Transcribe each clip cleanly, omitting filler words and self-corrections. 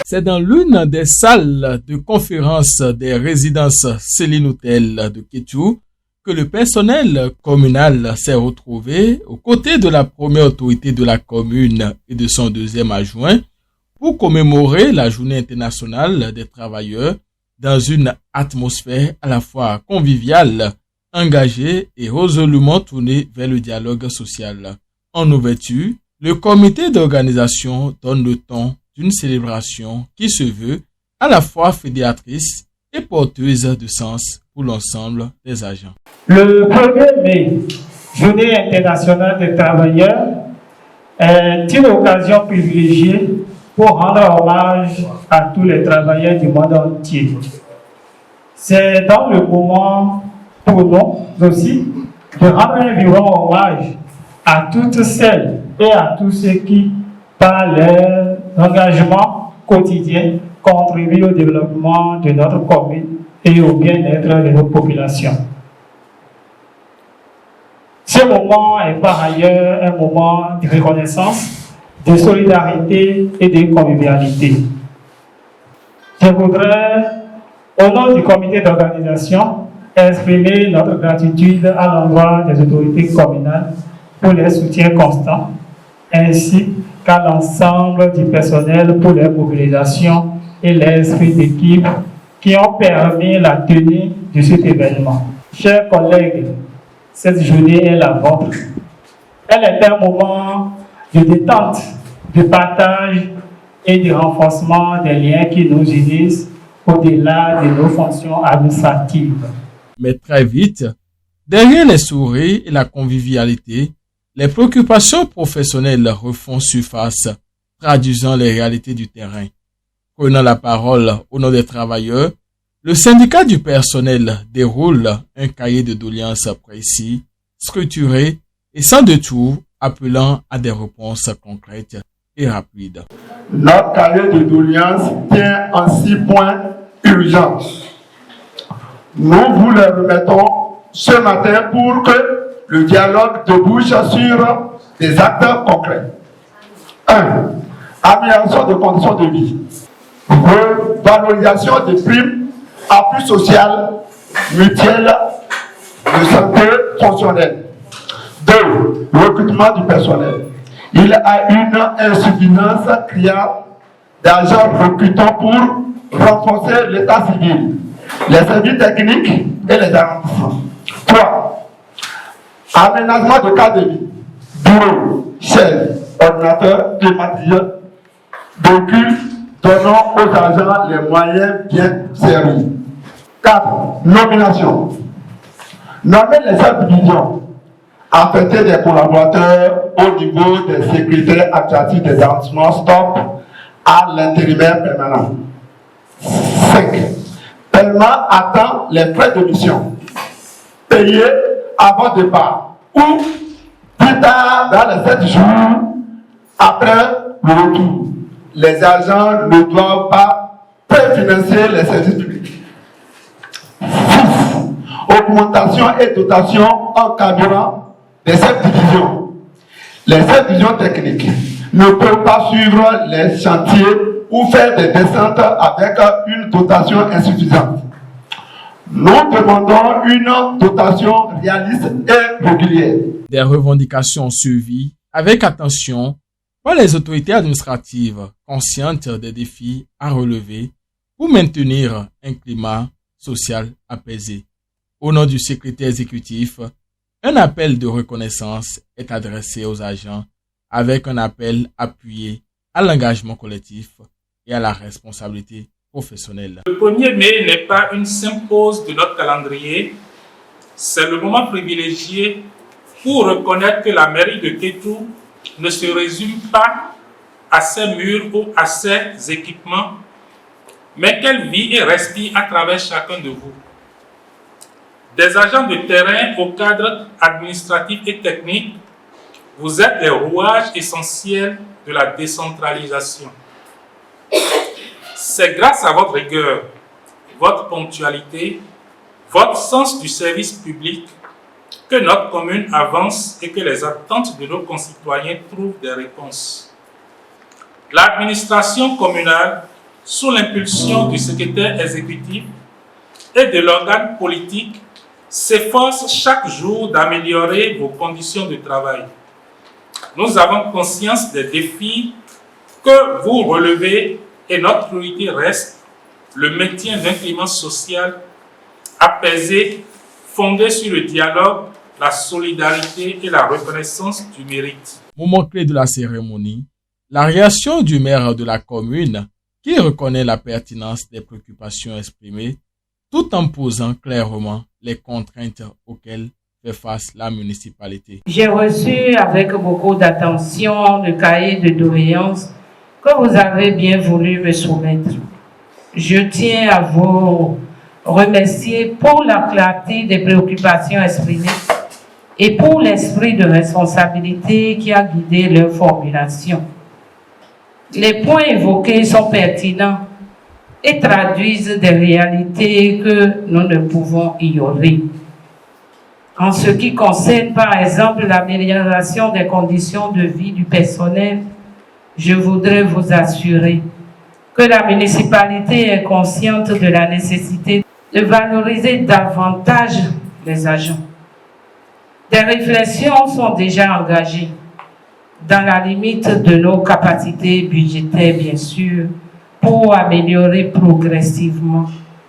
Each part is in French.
C'est dans l'une des salles de conférence des résidences Céline Hôtel de Kétou que le personnel communal s'est retrouvé aux côtés de la première autorité de la commune et de son deuxième adjoint pour commémorer la Journée internationale des travailleurs dans une atmosphère à la fois conviviale, engagée et résolument tournée vers le dialogue social. En ouverture, le comité d'organisation donne le ton d'une célébration qui se veut à la fois fédératrice et porteuse de sens pour l'ensemble des agents. Le 1er mai, Journée internationale des travailleurs, est une occasion privilégiée pour rendre hommage à tous les travailleurs du monde entier. C'est dans le moment pour nous aussi de rendre un vivant hommage à toutes celles et à tous ceux qui, par leur engagement quotidien, contribuent au développement de notre commune et au bien-être de nos populations. Ce moment est par ailleurs un moment de reconnaissance, de solidarité et de convivialité. Je voudrais, au nom du comité d'organisation, exprimer notre gratitude à l'endroit des autorités communales pour leur soutien constant, ainsi qu'à l'ensemble du personnel pour leur mobilisation et l'esprit d'équipe qui ont permis la tenue de cet événement. Chers collègues, cette journée est la vôtre. Elle est un moment de détente, de partage et de renforcement des liens qui nous unissent au-delà de nos fonctions administratives. Mais très vite, derrière les sourires et la convivialité, les préoccupations professionnelles refont surface, traduisant les réalités du terrain. Prenant la parole au nom des travailleurs, le syndicat du personnel déroule un cahier de doléances précis, structuré et sans détour, appelant à des réponses concrètes et rapides. Notre cahier de doléances tient en 6 points urgents. Nous vous les remettons ce matin pour que le dialogue débouche sur des actes concrets. 1. Amélioration des conditions de vie. Revalorisation des primes, appui social, mutuelle, de santé fonctionnelle. 2. Recrutement du personnel. Il y a une insuffisance criante d'agents recrutants pour renforcer l'état civil, les services techniques et les arrondissements. 3. Aménagement de cadre de vie, bureau, chaise, ordinateur, climatiseur, véhicule, donnant aux agents les moyens bien servis. 4. Nomination. Nommer les subdivisions, affecter des collaborateurs au niveau des secrétaires administratifs des arrondissements, stop à l'intérimaire permanent. 5. Paiement à temps les frais de mission. Payer avant départ ou plus tard dans les 7 jours après le retour. Les agents ne doivent pas préfinancer les services publics. 6. Augmentation et dotation encadrant des subdivisions. Les subdivisions techniques ne peuvent pas suivre les chantiers ou faire des descentes avec une dotation insuffisante. Nous demandons une dotation réaliste et régulière. Des revendications suivies avec attention par les autorités administratives conscientes des défis à relever pour maintenir un climat social apaisé. Au nom du secrétaire exécutif, un appel de reconnaissance est adressé aux agents avec un appel appuyé à l'engagement collectif et à la responsabilité professionnelle. Le 1er mai n'est pas une simple pause de notre calendrier, c'est le moment privilégié pour reconnaître que la mairie de Kétou ne se résume pas à ses murs ou à ses équipements, mais qu'elle vit et respire à travers chacun de vous. Des agents de terrain au cadre administratif et technique, vous êtes les rouages essentiels de la décentralisation. C'est grâce à votre rigueur, votre ponctualité, votre sens du service public que notre commune avance et que les attentes de nos concitoyens trouvent des réponses. L'administration communale, sous l'impulsion du secrétaire exécutif et de l'organe politique, s'efforce chaque jour d'améliorer vos conditions de travail. Nous avons conscience des défis que vous relevez et notre priorité reste le maintien d'un climat social apaisé, fondé sur le dialogue, la solidarité et la reconnaissance du mérite. Moment clé de la cérémonie, la réaction du maire de la commune qui reconnaît la pertinence des préoccupations exprimées tout en posant clairement les contraintes auxquelles fait face la municipalité. J'ai reçu avec beaucoup d'attention le cahier de doléances que vous avez bien voulu me soumettre. Je tiens à vous remercier pour la clarté des préoccupations exprimées et pour l'esprit de responsabilité qui a guidé leur formulation. Les points évoqués sont pertinents et traduisent des réalités que nous ne pouvons ignorer. En ce qui concerne, par exemple, l'amélioration des conditions de vie du personnel, je voudrais vous assurer que la municipalité est consciente de la nécessité de valoriser davantage les agents. Des réflexions sont déjà engagées, dans la limite de nos capacités budgétaires, bien sûr, pour améliorer progressivement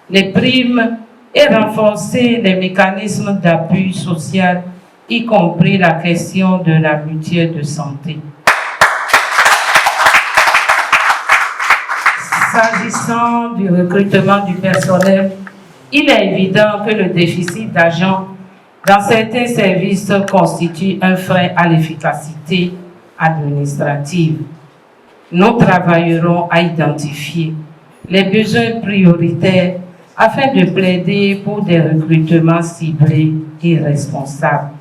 les primes et renforcer les mécanismes d'appui social, y compris la question de la mutuelle de santé. S'agissant du recrutement du personnel, il est évident que le déficit d'agents dans certains services constitue un frein à l'efficacité administrative. Nous travaillerons à identifier les besoins prioritaires afin de plaider pour des recrutements ciblés et responsables.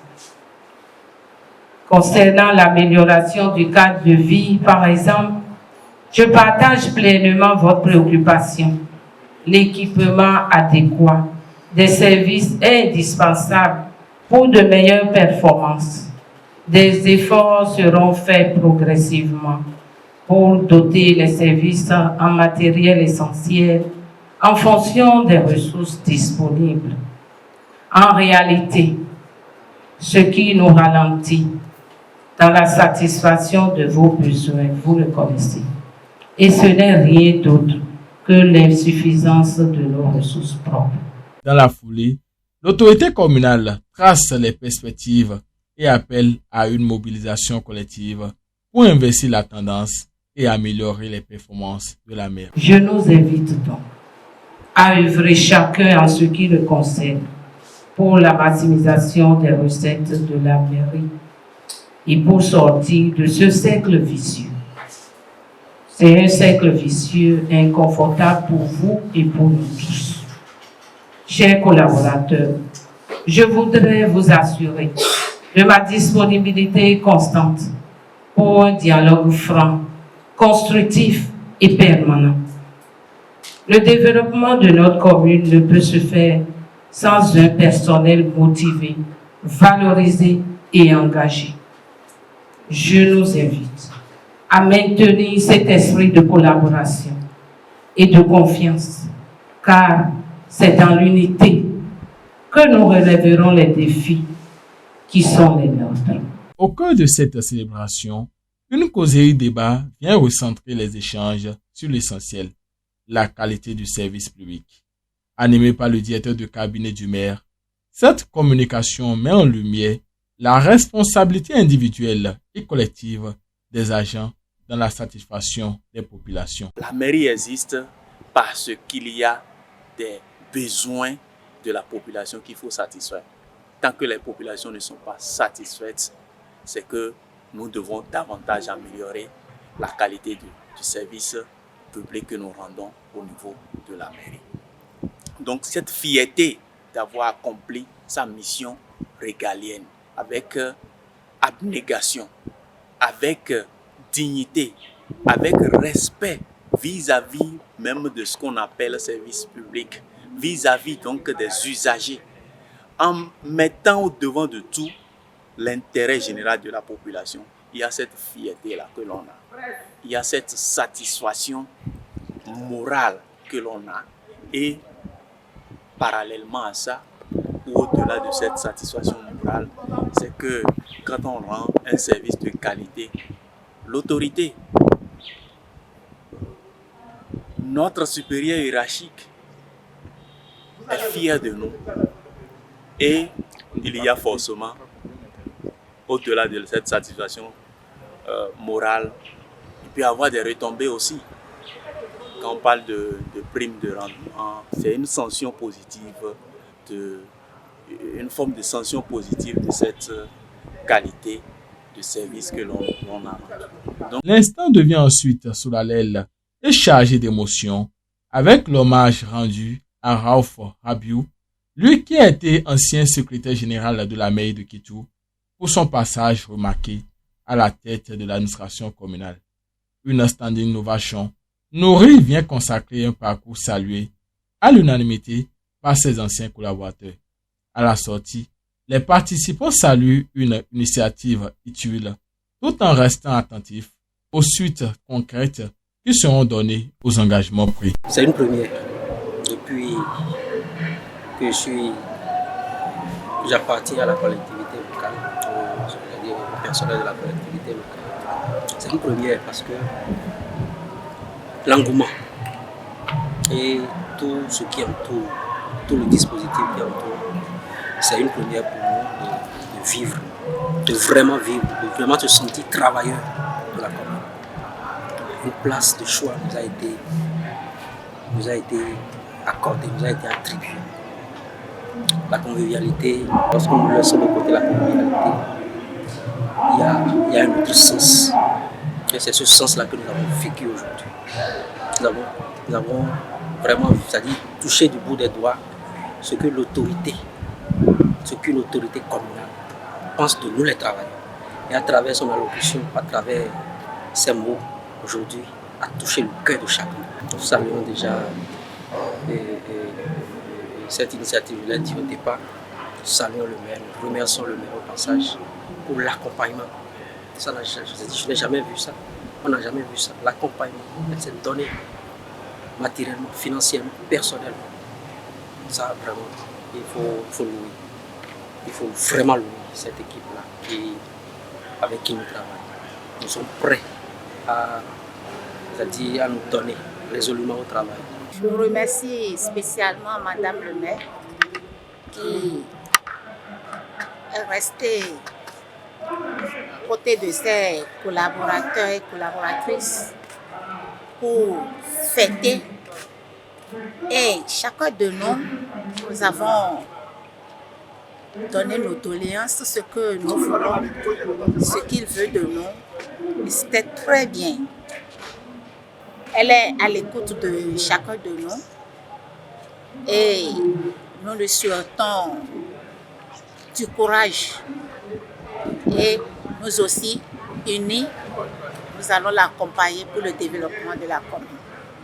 Concernant l'amélioration du cadre de vie, par exemple, je partage pleinement votre préoccupation. L'équipement adéquat des services est indispensable pour de meilleures performances. Des efforts seront faits progressivement pour doter les services en matériel essentiel en fonction des ressources disponibles. En réalité, ce qui nous ralentit dans la satisfaction de vos besoins, vous le connaissez. Et ce n'est rien d'autre que l'insuffisance de nos ressources propres. Dans la foulée, l'autorité communale trace les perspectives et appelle à une mobilisation collective pour inverser la tendance et améliorer les performances de la mairie. Je nous invite donc à œuvrer chacun en ce qui le concerne pour la maximisation des recettes de la mairie et pour sortir de ce cercle vicieux. C'est un cercle vicieux inconfortable pour vous et pour nous tous. Chers collaborateurs, je voudrais vous assurer de ma disponibilité constante pour un dialogue franc, constructif et permanent. Le développement de notre commune ne peut se faire sans un personnel motivé, valorisé et engagé. Je nous invite à maintenir cet esprit de collaboration et de confiance, car c'est dans l'unité que nous relèverons les défis qui sont les nôtres. Au cœur de cette célébration, une causerie débat vient recentrer les échanges sur l'essentiel, la qualité du service public. Animée par le directeur de cabinet du maire, cette communication met en lumière la responsabilité individuelle et collective des agents dans la satisfaction des populations. La mairie existe parce qu'il y a des besoins de la population qu'il faut satisfaire. Tant que les populations ne sont pas satisfaites, c'est que nous devons davantage améliorer la qualité du service public que nous rendons au niveau de la mairie. Donc cette fierté d'avoir accompli sa mission régalienne avec abnégation, avec dignité, avec respect vis-à-vis même de ce qu'on appelle le service public, vis-à-vis donc des usagers, en mettant au devant de tout l'intérêt général de la population. Il y a cette fierté-là que l'on a. Il y a cette satisfaction morale que l'on a. Et parallèlement à ça, ou au-delà de cette satisfaction morale, c'est que quand on rend un service de qualité, l'autorité, notre supérieur hiérarchique est fier de nous. Et il y a forcément, au-delà de cette satisfaction morale, il peut y avoir des retombées aussi. Quand on parle de prime de rendement, c'est une sanction positive, une forme de sanction positive de cette qualité de service que l'on a. Donc, l'instant devient ensuite solennel et chargé d'émotions avec l'hommage rendu à Raouf Rabiou, lui qui a été ancien secrétaire général de la mairie de Kétou, pour son passage remarqué à la tête de l'administration communale. Une standing ovation nourrie vient consacrer un parcours salué à l'unanimité par ses anciens collaborateurs. À la sortie, les participants saluent une initiative utile tout en restant attentifs aux suites concrètes qui seront données aux engagements pris. C'est une première. Depuis que j'appartiens à la collectivité locale, c'est-à-dire au personnel de la collectivité locale. C'est une première parce que l'engouement et tout ce qui entoure, tout le dispositif qui entoure, c'est une première pour nous de vivre, de vraiment se sentir travailleur de la commune. Une place de choix nous a été accordée, nous a été attribuée. La convivialité, lorsqu'on nous laisse de côté la convivialité, il y a un autre sens. Et c'est ce sens-là que nous avons vécu aujourd'hui. Nous avons vraiment, c'est-à-dire touché du bout des doigts ce qu'une autorité communale pense de nous les travailleurs. Et à travers son allocution, à travers ses mots, aujourd'hui, a touché le cœur de chacun. Nous saluons déjà cette initiative, je l'ai dit au départ. Nous saluons le maire, nous remercions le maire au passage pour l'accompagnement. Ça, je n'ai jamais vu ça. On n'a jamais vu ça. L'accompagnement, elle s'est donnée matériellement, financièrement, personnellement. Ça, vraiment, il faut louer. Il faut vraiment louer cette équipe-là avec qui nous travaillons. Nous sommes prêts à nous donner résolument au travail. Je remercie spécialement Madame le maire qui est restée aux côtés de ses collaborateurs et collaboratrices pour fêter. Et chacun de nous avons donné nos doléances, ce que nous voulons, ce qu'il veut de nous. Et c'était très bien. Elle est à l'écoute de chacun de nous et nous lui souhaitons du courage. Et nous aussi, unis, nous allons l'accompagner pour le développement de la commune.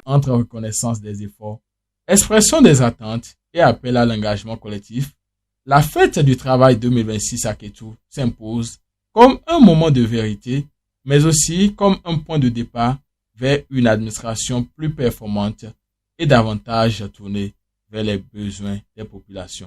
Entre reconnaissance des efforts, expression des attentes et appel à l'engagement collectif, la fête du travail 2026 à Kétou s'impose comme un moment de vérité, mais aussi comme un point de départ vers une administration plus performante et davantage tournée vers les besoins des populations.